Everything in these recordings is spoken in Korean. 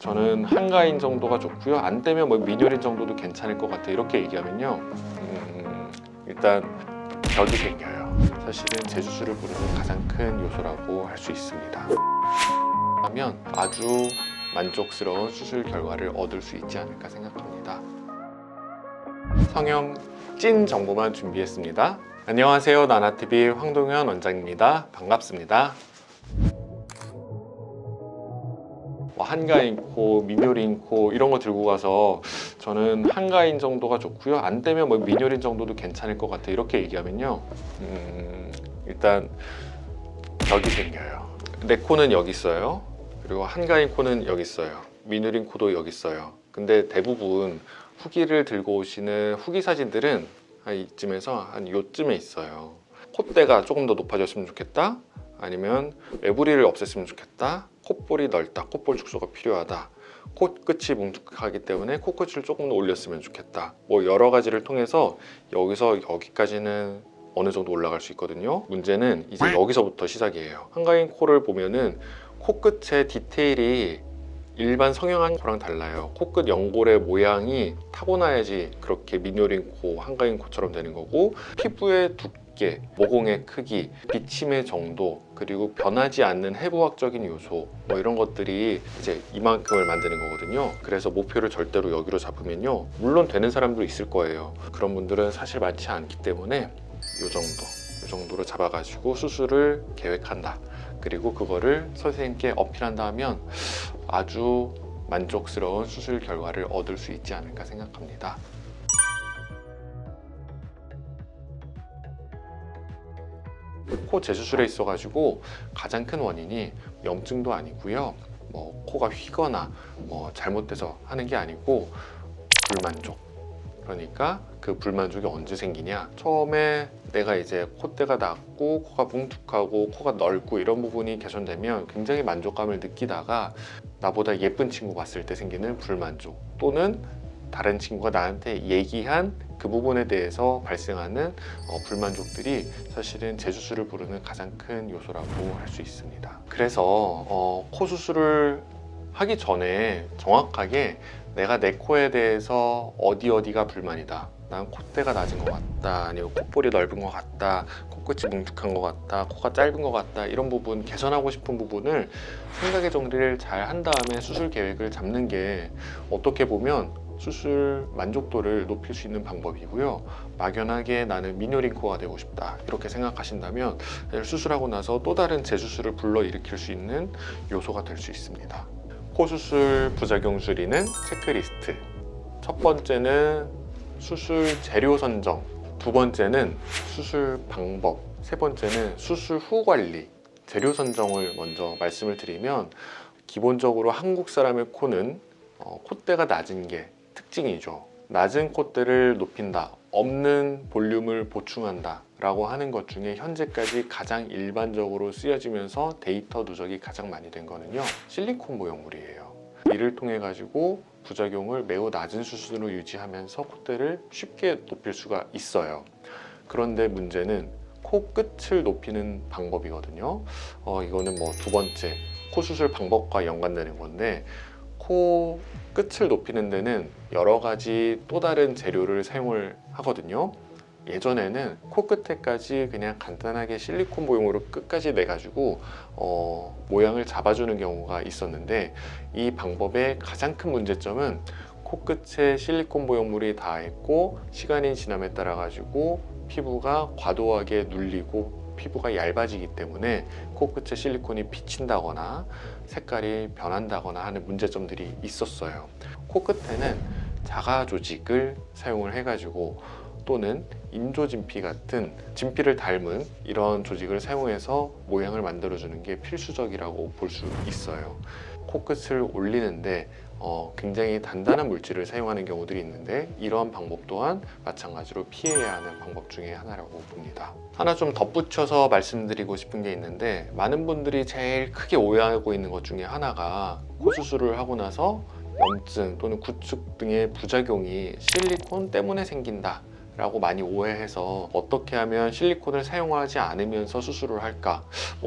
저는 한가인 정도가 좋고요. 안 되면 뭐 민요린 정도도 괜찮을 것 같아. 이렇게 얘기하면요. 일단 벽이 생겨요. 사실은 재수술을 부르는 가장 큰 요소라고 할 수 있습니다. 하면 아주 만족스러운 수술 결과를 얻을 수 있지 않을까 생각합니다. 성형 찐 정보만 준비했습니다. 안녕하세요. 나나TV 황동현 원장입니다. 반갑습니다. 한가인 코, 민요린 코 이런 거 들고 가서 저는 한가인 정도가 좋고요. 안 되면 뭐 민요린 정도도 괜찮을 것 같아. 이렇게 얘기하면요. 일단 벽이 생겨요. 내 코는 여기 있어요. 그리고 한가인 코는 여기 있어요. 민요린 코도 여기 있어요. 근데 대부분 후기를 들고 오시는 후기 사진들은 한 이쯤에서 한 요쯤에 있어요. 콧대가 조금 더 높아졌으면 좋겠다. 아니면 매부리를 없앴으면 좋겠다. 콧볼이 넓다. 콧볼 축소가 필요하다. 코끝이 뭉툭하기 때문에 코끝을 조금 더 올렸으면 좋겠다. 뭐 여러 가지를 통해서 여기서 여기까지는 어느 정도 올라갈 수 있거든요. 문제는 이제 여기서부터 시작이에요. 한가인 코를 보면은 코끝의 디테일이 일반 성형한 코랑 달라요. 코끝 연골의 모양이 타고나야지 그렇게 민요린 코, 한가인 코처럼 되는 거고, 피부의 두께, 모공의 크기, 비침의 정도, 그리고 변하지 않는 해부학적인 요소, 뭐 이런 것들이 이제 이만큼을 만드는 거거든요. 그래서 목표를 절대로 여기로 잡으면요, 물론 되는 사람도 있을 거예요. 그런 분들은 사실 많지 않기 때문에 이 정도로 잡아가지고 수술을 계획한다. 그리고 그거를 선생님께 어필한다 하면 아주 만족스러운 수술 결과를 얻을 수 있지 않을까 생각합니다. 코 재수술에 있어가지고 가장 큰 원인이 염증도 아니고요. 뭐 코가 휘거나 뭐 잘못돼서 하는 게 아니고 불만족. 그러니까 그 불만족이 언제 생기냐? 처음에 내가 이제 콧대가 낮고 코가 뭉툭하고 코가 넓고 이런 부분이 개선되면 굉장히 만족감을 느끼다가 나보다 예쁜 친구 봤을 때 생기는 불만족, 또는 다른 친구가 나한테 얘기한 그 부분에 대해서 발생하는 불만족들이 사실은 재수술을 부르는 가장 큰 요소라고 할 수 있습니다. 그래서 코 수술을 하기 전에 정확하게 내가 내 코에 대해서 어디가 불만이다, 난 콧대가 낮은 것 같다, 아니면 콧볼이 넓은 것 같다, 코끝이 뭉툭한 것 같다, 코가 짧은 것 같다, 이런 부분, 개선하고 싶은 부분을 생각의 정리를 잘 한 다음에 수술 계획을 잡는 게 어떻게 보면 수술 만족도를 높일 수 있는 방법이고요. 막연하게 나는 민요린 코가 되고 싶다 이렇게 생각하신다면 수술하고 나서 또 다른 재수술을 불러일으킬 수 있는 요소가 될 수 있습니다. 코 수술 부작용 줄이는 체크리스트. 첫 번째는 수술 재료 선정, 두 번째는 수술 방법, 세 번째는 수술 후 관리. 재료 선정을 먼저 말씀을 드리면, 기본적으로 한국 사람의 코는 콧대가 낮은 게 특징이죠. 낮은 콧대를 높인다, 없는 볼륨을 보충한다 라고 하는 것 중에 현재까지 가장 일반적으로 쓰여지면서 데이터 누적이 가장 많이 된 거는요, 실리콘 모형물이에요. 이를 통해 가지고 부작용을 매우 낮은 수준으로 유지하면서 콧대를 쉽게 높일 수가 있어요. 그런데 문제는 코끝을 높이는 방법이거든요. 이거는 뭐 두 번째 코 수술 방법과 연관되는 건데, 코 끝을 높이는 데는 여러 가지 또 다른 재료를 사용을 하거든요. 예전에는 코끝에까지 그냥 간단하게 실리콘 모형으로 끝까지 내가지고 모양을 잡아주는 경우가 있었는데, 이 방법의 가장 큰 문제점은 코끝에 실리콘 모형물이 닿아있고 시간이 지남에 따라 가지고 피부가 과도하게 눌리고 피부가 얇아지기 때문에 코끝에 실리콘이 비친다거나 색깔이 변한다거나 하는 문제점들이 있었어요. 코끝에는 자가 조직을 사용을 해가지고, 또는 인조진피 같은 진피를 닮은 이런 조직을 사용해서 모양을 만들어주는 게 필수적이라고 볼 수 있어요. 코끝을 올리는데 굉장히 단단한 물질을 사용하는 경우들이 있는데, 이러한 방법 또한 마찬가지로 피해야 하는 방법 중에 하나라고 봅니다. 하나 좀 덧붙여서 말씀드리고 싶은 게 있는데, 많은 분들이 제일 크게 오해하고 있는 것 중에 하나가 코 수술을 하고 나서 염증 또는 구축 등의 부작용이 실리콘 때문에 생긴다 라고 많이 오해해서 어떻게 하면 실리콘을 사용하지 않으면서 수술을 할까,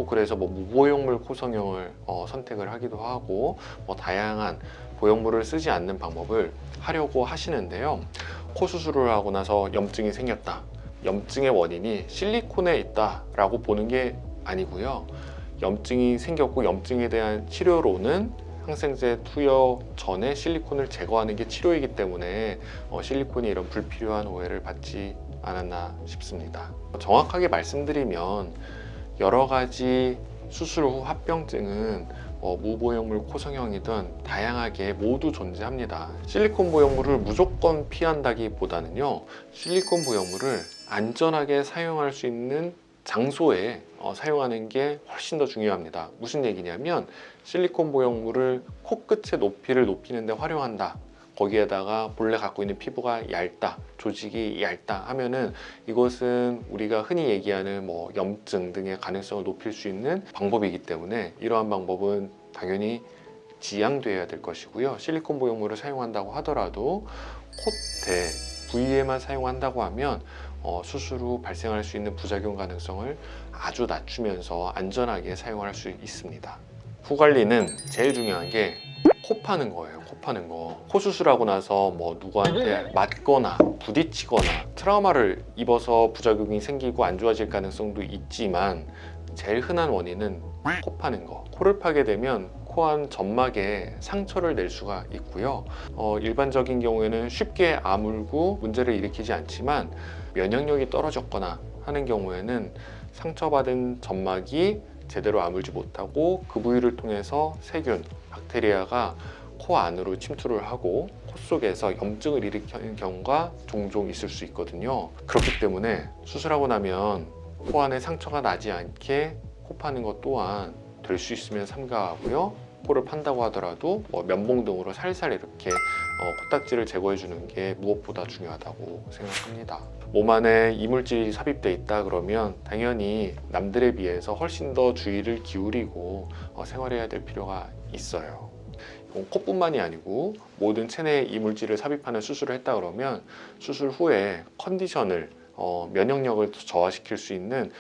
그래서 무보형물 코성형을 선택을 하기도 하고 다양한 보형물을 쓰지 않는 방법을 하려고 하시는데요. 코 수술을 하고 나서 염증이 생겼다, 염증의 원인이 실리콘에 있다 라고 보는 게 아니고요. 염증이 생겼고 염증에 대한 치료로는 항생제 투여 전에 실리콘을 제거하는 게 치료이기 때문에 실리콘이 이런 불필요한 오해를 받지 않았나 싶습니다. 정확하게 말씀드리면 여러 가지 수술 후 합병증은 무보형물 코성형이든 다양하게 모두 존재합니다. 실리콘 보형물을 무조건 피한다기보다는요, 실리콘 보형물을 안전하게 사용할 수 있는 장소에 사용하는 게 훨씬 더 중요합니다. 무슨 얘기냐면 실리콘 보형물을 코끝의 높이를 높이는 데 활용한다, 거기에다가 본래 갖고 있는 피부가 얇다, 조직이 얇다 하면은 이것은 우리가 흔히 얘기하는 염증 등의 가능성을 높일 수 있는 방법이기 때문에 이러한 방법은 당연히 지양돼야 될 것이고요. 실리콘 보형물을 사용한다고 하더라도 콧대 부위에만 사용한다고 하면 수술 후 발생할 수 있는 부작용 가능성을 아주 낮추면서 안전하게 사용할 수 있습니다. 후 관리는 제일 중요한 게 코 파는 거예요. 코 파는 거. 코 수술하고 나서 누구한테 맞거나 부딪히거나 트라우마를 입어서 부작용이 생기고 안 좋아질 가능성도 있지만 제일 흔한 원인은 코 파는 거. 코를 파게 되면 코 안 점막에 상처를 낼 수가 있고요. 일반적인 경우에는 쉽게 아물고 문제를 일으키지 않지만 면역력이 떨어졌거나 하는 경우에는 상처받은 점막이 제대로 아물지 못하고 그 부위를 통해서 세균, 박테리아가 코 안으로 침투를 하고 코 속에서 염증을 일으키는 경우가 종종 있을 수 있거든요. 그렇기 때문에 수술하고 나면 코 안에 상처가 나지 않게 코 파는 것 또한 될 수 있으면 삼가하고요. 코를 판다고 하더라도 면봉 등으로 살살 이렇게 코딱지를 제거해 주는 게 무엇보다 중요하다고 생각합니다. 몸 안에 이물질이 삽입돼 있다 그러면 당연히 남들에 비해서 훨씬 더 주의를 기울이고 생활해야 될 필요가 있어요. 코뿐만이 아니고 모든 체내에 이물질을 삽입하는 수술을 했다 그러면 수술 후에 컨디션을 면역력을 저하시킬 수 있는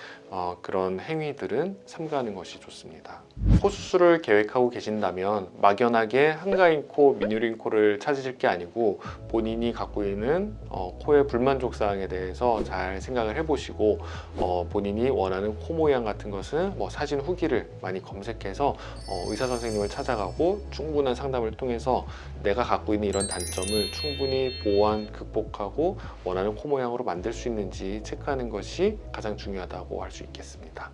그런 행위들은 삼가하는 것이 좋습니다. 코 수술을 계획하고 계신다면 막연하게 한가인 코, 미누린 코를 찾으실 게 아니고 본인이 갖고 있는 코의 불만족 사항에 대해서 잘 생각을 해보시고 본인이 원하는 코 모양 같은 것은 사진 후기를 많이 검색해서 의사 선생님을 찾아가고 충분한 상담을 통해서 내가 갖고 있는 이런 단점을 충분히 보완, 극복하고 원하는 코 모양으로 만들 수 있는지 체크하는 것이 가장 중요하다고 할 수 있겠습니다.